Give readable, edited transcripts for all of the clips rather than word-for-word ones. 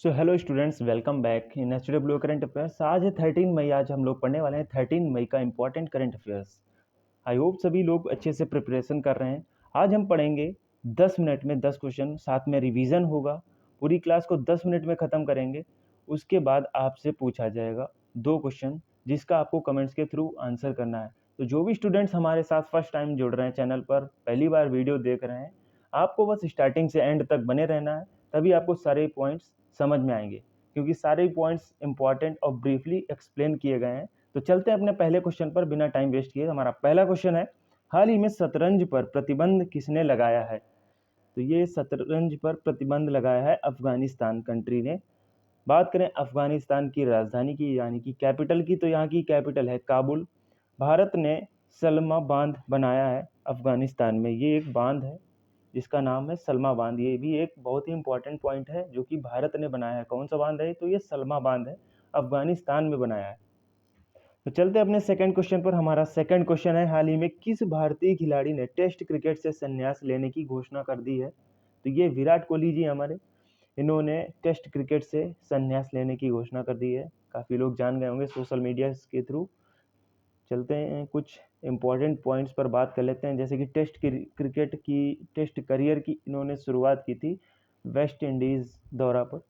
So hello students, welcome back in HW current affairs. आज है 13 मई। आज हम लोग पढ़ने वाले हैं 13 मई का important current affairs. I hope सभी लोग अच्छे से प्रिपरेशन कर रहे हैं। आज हम पढ़ेंगे 10 मिनट में 10 क्वेश्चन, साथ में रिवीजन होगा। पूरी क्लास को 10 मिनट में ख़त्म करेंगे। उसके बाद आपसे पूछा जाएगा 2 क्वेश्चन, जिसका आपको कमेंट्स के थ्रू आंसर करना है। तो जो भी स्टूडेंट्स हमारे साथ फर्स्ट टाइम जुड़ रहे हैं, चैनल पर पहली बार वीडियो देख रहे हैं, आपको बस स्टार्टिंग से एंड तक बने रहना है, तभी आपको सारे पॉइंट्स समझ में आएंगे, क्योंकि सारे पॉइंट्स इंपॉर्टेंट और ब्रीफली एक्सप्लेन किए गए हैं। तो चलते हैं अपने पहले क्वेश्चन पर बिना टाइम वेस्ट किए। हमारा पहला क्वेश्चन है, हाल ही में शतरंज पर प्रतिबंध किसने लगाया है? तो ये शतरंज पर प्रतिबंध लगाया है अफगानिस्तान कंट्री ने। बात करें अफगानिस्तान की राजधानी की, यानी कि कैपिटल की, तो यहाँ की कैपिटल है काबुल। भारत ने सलमा बांध बनाया है अफगानिस्तान में। ये एक बांध है जिसका नाम है सलमा बांध। ये भी एक बहुत ही इंपॉर्टेंट पॉइंट है जो कि भारत ने बनाया है। कौन सा बांध है? तो ये सलमा बांध है, अफगानिस्तान में बनाया है। तो चलते हैं अपने सेकंड क्वेश्चन पर। हमारा सेकंड क्वेश्चन है, हाल ही में किस भारतीय खिलाड़ी ने टेस्ट क्रिकेट से संन्यास लेने की घोषणा कर दी है? तो ये विराट कोहली जी हमारे, इन्होंने टेस्ट क्रिकेट से संन्यास लेने की घोषणा कर दी है। काफ़ी लोग जान गए होंगे सोशल मीडिया के थ्रू। चलते हैं कुछ इंपॉर्टेंट पॉइंट्स पर बात कर लेते हैं, जैसे कि क्रिकेट की टेस्ट करियर की इन्होंने शुरुआत की थी वेस्ट इंडीज़ दौरा पर,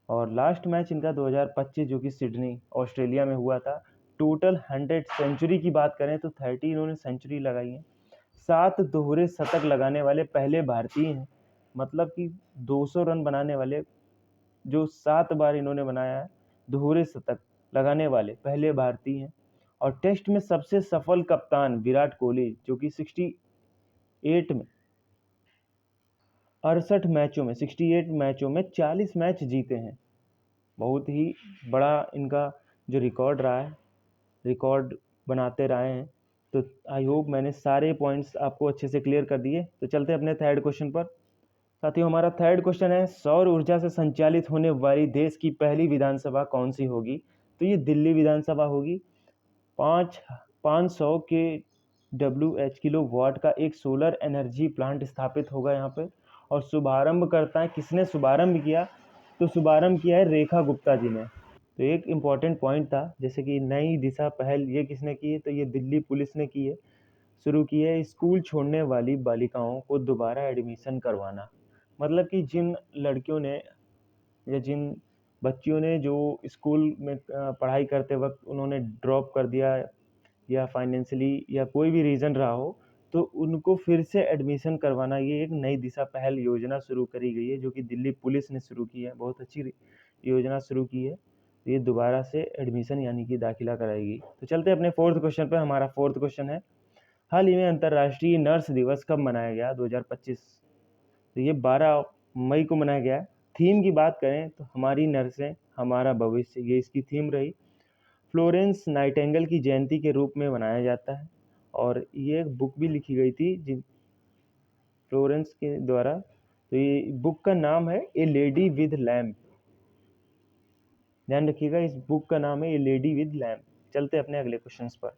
और लास्ट मैच इनका 2025 जो कि सिडनी ऑस्ट्रेलिया में हुआ था। टोटल 100 सेंचुरी की बात करें तो 30 इन्होंने सेंचुरी लगाई है। 7 दोहरे शतक लगाने वाले पहले भारतीय हैं, मतलब कि 200 रन बनाने वाले जो 7 बार इन्होंने बनाया है दोहरे शतक लगाने वाले पहले भारतीय हैं। और टेस्ट में सबसे सफल कप्तान विराट कोहली, जो कि 68 में 68 मैचों में 40 मैच जीते हैं। बहुत ही बड़ा इनका जो रिकॉर्ड रहा है, रिकॉर्ड बनाते रहे हैं। तो आई होप मैंने सारे पॉइंट्स आपको अच्छे से क्लियर कर दिए। तो चलते हैं अपने थर्ड क्वेश्चन पर। साथियों, हमारा थर्ड क्वेश्चन है, सौर ऊर्जा से संचालित होने वाली देश की पहली विधानसभा कौन सी होगी? तो ये दिल्ली विधानसभा होगी। 500 के किलो वाट का एक सोलर एनर्जी प्लांट स्थापित होगा यहाँ पे। और शुभारंभ करता है, किसने शुभारंभ किया? तो शुभारंभ किया है रेखा गुप्ता जी ने। तो एक इम्पॉर्टेंट पॉइंट था, जैसे कि नई दिशा पहल ये किसने की है? तो ये दिल्ली पुलिस ने की है, शुरू की है। स्कूल छोड़ने वाली बालिकाओं को दोबारा एडमिशन करवाना, मतलब कि जिन लड़कियों ने या जिन बच्चियों ने जो स्कूल में पढ़ाई करते वक्त उन्होंने ड्रॉप कर दिया, या फाइनेंशियली या कोई भी रीज़न रहा हो, तो उनको फिर से एडमिशन करवाना, ये एक नई दिशा पहल योजना शुरू करी गई है, जो कि दिल्ली पुलिस ने शुरू की है। बहुत अच्छी योजना शुरू की है। ये दोबारा से एडमिशन यानी कि दाखिला कराएगी। तो चलते हैं अपने फोर्थ क्वेश्चन पर। हमारा फोर्थ क्वेश्चन है, हाल ही में अंतर्राष्ट्रीय नर्स दिवस कब मनाया गया? 2025। तो ये 12 मई को मनाया गया है। थीम की बात करें तो हमारी नर्सें हमारा भविष्य, ये इसकी थीम रही। फ्लोरेंस नाइटिंगेल की जयंती के रूप में मनाया जाता है। और ये एक बुक भी लिखी गई थी जिन फ्लोरेंस के द्वारा। तो ये बुक का नाम है ए लेडी विद लैम्प। ध्यान रखिएगा, इस बुक का नाम है ए लेडी विद लैम्प। चलते अपने अगले क्वेश्चन पर।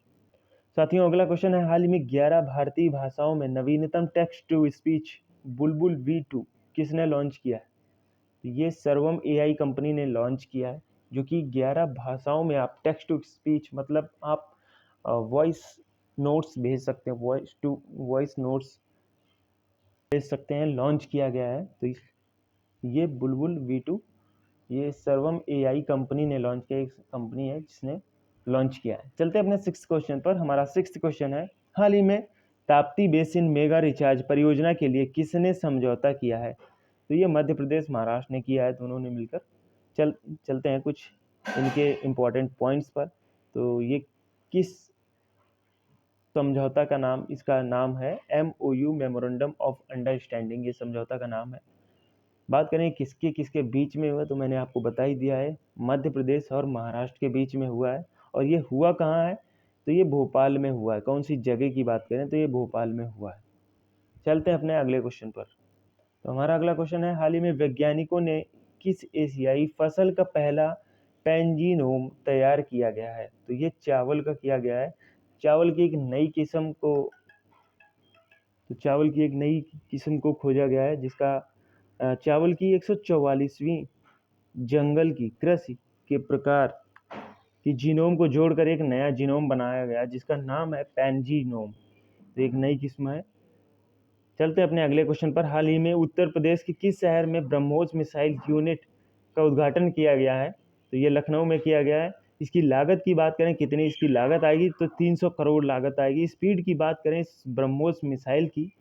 साथियों, अगला क्वेश्चन है, हाल ही में 11 भारतीय भाषाओं में नवीनतम text to speech Bulbul V2 किसने लॉन्च किया है? तो ये सर्वम AI कंपनी ने लॉन्च किया है, जो कि 11 भाषाओं में आप टेक्स्ट टू स्पीच, मतलब आप वॉइस नोट्स भेज सकते हैं, वॉइस नोट्स भेज सकते हैं, लॉन्च किया गया है। तो ये बुलबुल V2 ये सर्वम AI कंपनी ने लॉन्च किया, एक कंपनी है जिसने लॉन्च किया है। चलते हैं अपने सिक्स्थ क्वेश्चन पर। हमारा सिक्स्थ क्वेश्चन है, हाल ही में ताप्ती बेसिन मेगा रिचार्ज परियोजना के लिए किसने समझौता किया है? तो ये मध्य प्रदेश महाराष्ट्र ने किया है, दोनों ने मिलकर। चलते हैं कुछ इनके इम्पोर्टेंट पॉइंट्स पर। तो ये किस समझौता का नाम, इसका नाम है MOU मेमोरेंडम ऑफ अंडरस्टैंडिंग, ये समझौता का नाम है। बात करें किसके किसके बीच में हुआ, तो मैंने आपको बता ही दिया है, मध्य प्रदेश और महाराष्ट्र के बीच में हुआ है। और ये हुआ कहाँ है? तो ये भोपाल में हुआ है। कौन सी जगह की बात करें तो ये भोपाल में हुआ है। चलते हैं अपने अगले क्वेश्चन पर। तो हमारा अगला क्वेश्चन है, हाल ही में वैज्ञानिकों ने किस एशियाई फसल का पहला पैनजीनोम तैयार किया गया है? तो ये चावल का किया गया है। चावल की एक नई किस्म को चावल की एक नई किस्म को खोजा गया है, जिसका चावल की 144वीं जंगल की कृषि के प्रकार की जीनोम को जोड़कर एक नया जीनोम बनाया गया जिसका नाम है पैनजीनोम। तो एक नई किस्म है। चलते हैं अपने अगले क्वेश्चन पर। हाल ही में उत्तर प्रदेश के किस शहर में ब्रह्मोस मिसाइल यूनिट का उद्घाटन किया गया है? तो ये लखनऊ में किया गया है। इसकी लागत की बात करें, कितनी इसकी लागत आएगी, तो 300 करोड़ लागत आएगी। स्पीड की बात करें इस ब्रह्मोस मिसाइल की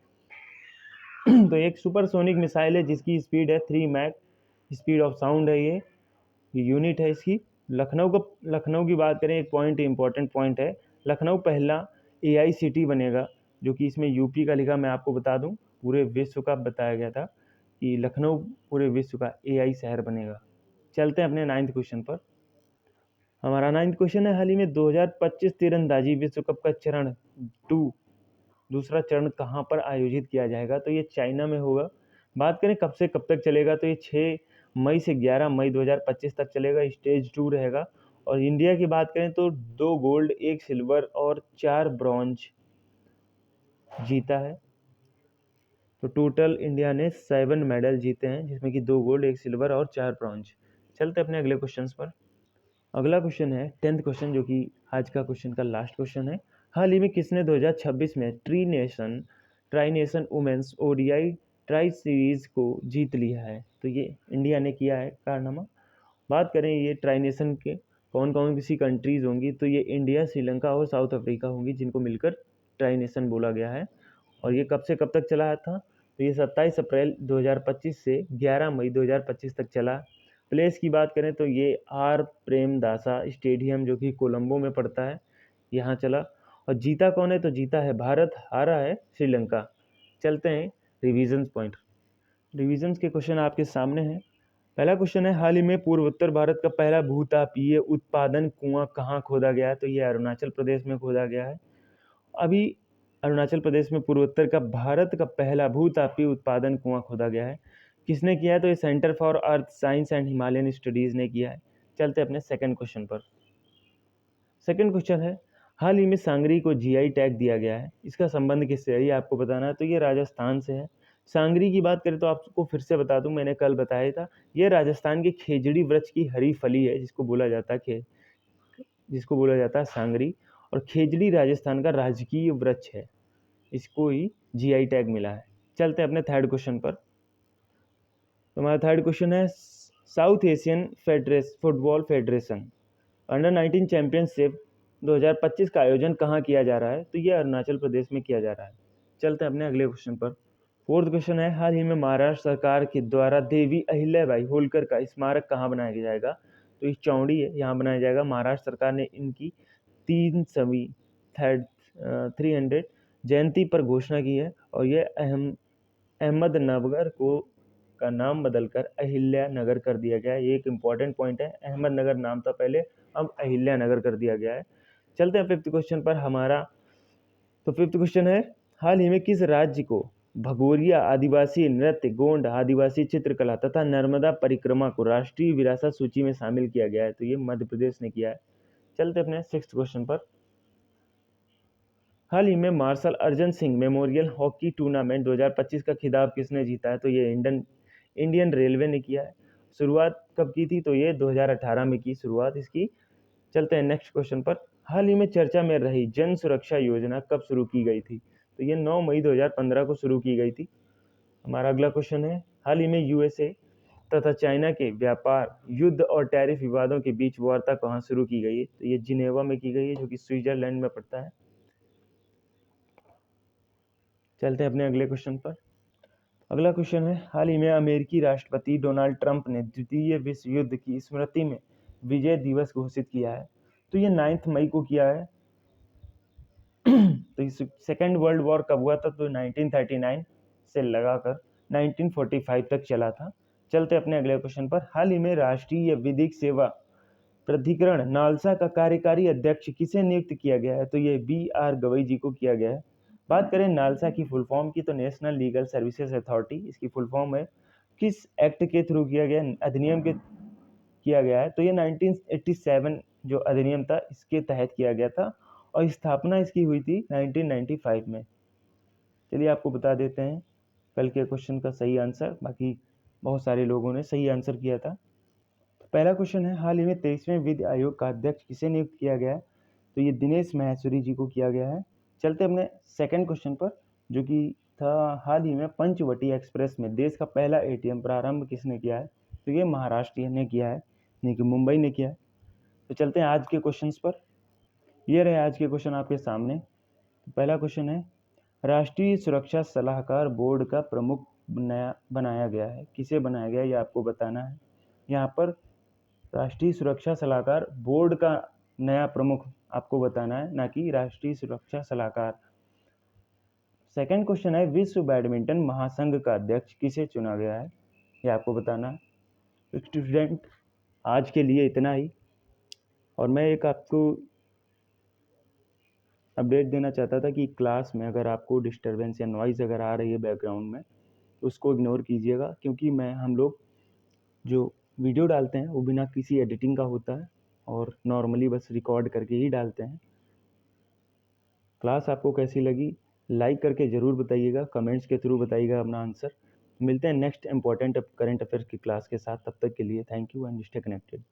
तो एक सुपरसोनिक मिसाइल है जिसकी स्पीड है 3 मैक स्पीड ऑफ साउंड है। ये यूनिट है इसकी। लखनऊ की बात करें, एक पॉइंट इंपॉर्टेंट पॉइंट है, लखनऊ पहला एआई सिटी बनेगा, जो कि इसमें यूपी का लिखा। मैं आपको बता दूं, पूरे विश्व का बताया गया था कि लखनऊ पूरे विश्व का एआई शहर बनेगा। चलते हैं अपने 9th क्वेश्चन पर। हमारा 9th क्वेश्चन है, हाल ही में 2025 तीरंदाजी विश्व कप का चरण 2 दूसरा चरण कहाँ पर आयोजित किया जाएगा? तो ये चाइना में होगा। बात करें कब से कब तक चलेगा, तो ये 6 मई से 11 मई 2025 तक चलेगा। स्टेज 2 रहेगा। और इंडिया की बात करें तो 2 गोल्ड, 1 सिल्वर और 4 ब्रॉन्ज जीता है। तो टोटल इंडिया ने 7 मेडल जीते हैं, जिसमें कि 2 गोल्ड, 1 सिल्वर और 4 ब्रॉन्ज। चलते अपने अगले क्वेश्चन पर। अगला क्वेश्चन है 10th क्वेश्चन, जो कि आज का क्वेश्चन का लास्ट क्वेश्चन है। हाल ही में किसने 2026 में tri nation women's ODI tri series को जीत लिया है? तो ये इंडिया ने किया है कारनामा। बात करें ये ट्राई नेशन के कौन कौन सी कंट्रीज होंगी, तो ये इंडिया, श्रीलंका और साउथ अफ्रीका होंगी, जिनको मिलकर ट्राई नेशन बोला गया है। और ये कब से कब तक चला था? तो ये 27 अप्रैल 2025 से 11 मई 2025 तक चला। प्लेस की बात करें तो ये आर प्रेमदासा स्टेडियम, जो कि कोलंबो में पड़ता है, यहाँ चला। और जीता कौन है? तो जीता है भारत, हारा है श्रीलंका। चलते हैं रिविजन्स पॉइंट। रिविजन्स के क्वेश्चन आपके सामने हैं। पहला क्वेश्चन है, हाल ही में पूर्वोत्तर भारत का पहला भूतापीय उत्पादन कुआं कहाँ खोदा गया है? तो ये अरुणाचल प्रदेश में खोदा गया है। अभी अरुणाचल प्रदेश में पूर्वोत्तर का भारत का पहला भूतापीय उत्पादन कुआं खोदा गया है। किसने किया है? तो ये centre for earth science and Himalayan studies ने किया है। चलते अपने सेकंड क्वेश्चन पर। सेकंड क्वेश्चन है, हाल ही में सांगरी को जीआई टैग दिया गया है। इसका संबंध किससे है, ये आपको बताना है। तो ये राजस्थान से है। सांगरी की बात करें तो आपको फिर से बता दूं, मैंने कल बताया था, ये राजस्थान के खेजड़ी वृक्ष की हरी फली है, जिसको बोला जाता है सांगरी। और खेजड़ी राजस्थान का राजकीय वृक्ष है, इसको ही जीआई टैग मिला है। चलते हैं अपने थर्ड क्वेश्चन पर। तो हमारा थर्ड क्वेश्चन है, south Asian football federation under 19 championship 2025 का आयोजन कहाँ किया जा रहा है? तो ये अरुणाचल प्रदेश में किया जा रहा है। चलते हैं अपने अगले क्वेश्चन पर। फोर्थ क्वेश्चन है, हाल ही में महाराष्ट्र सरकार के द्वारा देवी अहिल्याबाई होलकर का स्मारक कहाँ बनाया जाएगा? तो ये चौड़ी है, यहाँ बनाया जाएगा। महाराष्ट्र सरकार ने इनकी 300 जयंती पर घोषणा की है। और ये अहमदनगर का नाम बदलकर अहिल्या नगर कर दिया गया है। ये एक इम्पॉर्टेंट पॉइंट है, अहमदनगर नाम था पहले, अब अहिल्या नगर कर दिया गया है। चलते हैं फिफ्थ क्वेश्चन पर हमारा। तो फिफ्थ क्वेश्चन है, हाल ही में किस राज्य को भगोरिया आदिवासी नृत्य, गोंड आदिवासी चित्रकला तथा नर्मदा परिक्रमा को राष्ट्रीय विरासत सूची में शामिल किया गया है? तो ये मध्य प्रदेश ने किया है। चलते अपने सिक्स्थ क्वेश्चन पर। हाल ही में martial Arjan Singh memorial hockey tournament 2025 का खिताब किसने जीता है? तो ये इंडियन रेलवे ने किया है। शुरुआत कब की थी? तो ये 2018 में की शुरुआत इसकी। चलते हैं नेक्स्ट क्वेश्चन पर। हाल ही में चर्चा में रही जन सुरक्षा योजना कब शुरू की गई थी? तो ये 9 मई 2015 को शुरू की गई थी। हमारा अगला क्वेश्चन है, हाल ही में यूएसए तथा चाइना के व्यापार, युद्ध और टैरिफ विवादों के बीच वार्ता कहाँ शुरू की गई है? तो ये जिनेवा में की गई है, जो कि स्विट्जरलैंड में पड़ता है। चलते हैं अपने अगले क्वेश्चन पर। अगला क्वेश्चन है, हाल ही में अमेरिकी राष्ट्रपति डोनाल्ड ट्रंप ने द्वितीय विश्व युद्ध की स्मृति में विजय दिवस घोषित किया है। तो ये 9 मई को किया है। तो सेकेंड वर्ल्ड वॉर कब हुआ था? तो 1939 से लगाकर 1945 तक चला था। चलते अपने अगले क्वेश्चन पर। हाल ही में राष्ट्रीय विधिक सेवा प्राधिकरण नालसा का कार्यकारी अध्यक्ष किसे नियुक्त किया गया है? तो ये BR गवई जी को किया गया है। बात करें नालसा की फुल फॉर्म की, तो नेशनल लीगल सर्विसेज अथॉरिटी इसकी फुल फॉर्म है। किस एक्ट के थ्रू किया गया, अधिनियम के किया गया है? तो ये 1987 जो अधिनियम था इसके तहत किया गया था। और स्थापना इसकी हुई थी 1995 में। चलिए आपको बता देते हैं कल के क्वेश्चन का सही आंसर, बाकी बहुत सारे लोगों ने सही आंसर किया था। पहला क्वेश्चन है, हाल ही में 23वें वित्त आयोग का अध्यक्ष किसे नियुक्त किया गया है? तो ये दिनेश माहेश्वरी जी को किया गया है। चलते अपने सेकंड क्वेश्चन पर, जो कि था, हाल ही में पंचवटी एक्सप्रेस में देश का पहला एटीएम प्रारंभ किसने किया है? तो ये महाराष्ट्र ने किया है, नहीं कि मुंबई ने किया है। तो चलते हैं आज के क्वेश्चंस पर। ये रहे आज के क्वेश्चन आपके सामने। तो पहला क्वेश्चन है, राष्ट्रीय सुरक्षा सलाहकार बोर्ड का प्रमुख नया बनाया गया है, किसे बनाया गया है ये आपको बताना है। यहाँ पर राष्ट्रीय सुरक्षा सलाहकार बोर्ड का नया प्रमुख आपको बताना है, ना कि राष्ट्रीय सुरक्षा सलाहकार। सेकंड क्वेश्चन है, विश्व बैडमिंटन महासंघ का अध्यक्ष किसे चुना गया है, ये आपको बताना है। स्टूडेंट, आज के लिए इतना ही, और मैं एक आपको अपडेट देना चाहता था कि क्लास में अगर आपको डिस्टरबेंस या नॉइज़ अगर आ रही है बैकग्राउंड में, तो उसको इग्नोर कीजिएगा, क्योंकि हम लोग जो वीडियो डालते हैं वो बिना किसी एडिटिंग का होता है और नॉर्मली बस रिकॉर्ड करके ही डालते हैं। क्लास आपको कैसी लगी लाइक करके ज़रूर बताइएगा, कमेंट्स के थ्रू बताइएगा अपना आंसर। मिलते हैं नेक्स्ट इंपॉर्टेंट करंट अफेयर्स की क्लास के साथ, तब तक के लिए thank you and stay connected.